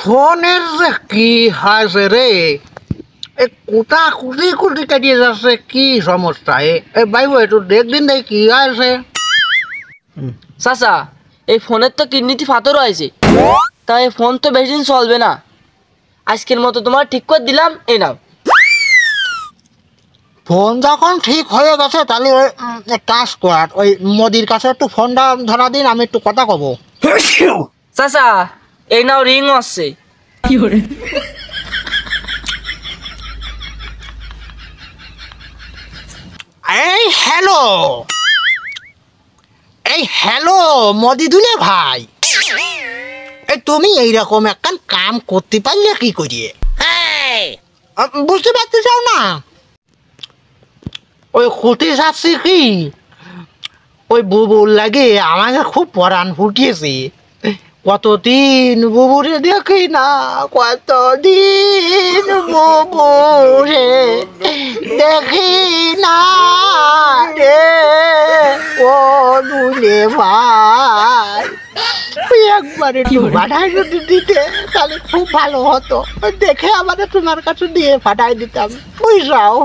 ফোনের যে কি হয়েছে রে, কোথা কুটি কুটি কাটিয়ে যাচ্ছে, কি সমস্যা? বাইবু একটু দেখদিন দেখ কি হয়েছে। চাচা, এই ফোনের তো কিডনিতে পাথর হয়েছে, তাই ফোন তো বেশি দিন চলবে না। আজকের মতো তোমার ঠিক করে দিলাম, এই নাও। ফোন যখন ঠিক হয়ে গেছে তাহলে ওই কাজ করার, ওই মোদির কাছে একটু ফোনটা ধরা দিন, আমি একটু কথা কব। চাচা, এই নাও রিং আসছে। এই হ্যালো, এই হ্যালো মোদি দুলে ভাই, এই তুমি এইরকম একটা কাম করতে পারলে কি করিয়ে? বুঝতে পারতে চাও না? ওই খুঁটি যাচ্ছি কি, ওই বুবুর লাগে আমাকে খুব পরাণ ফুটিয়েছে। কতদিন বুবুরে দেখি না, কতদিন বুবুরে দেখি না রে ও দুলে ভাই। একবার একটু পাঠাই যদি দিতে তাহলে খুব ভালো হতো, দেখে আমাদের তোমার কাছে দিয়ে পাঠাই দিতাম, বুঝাও।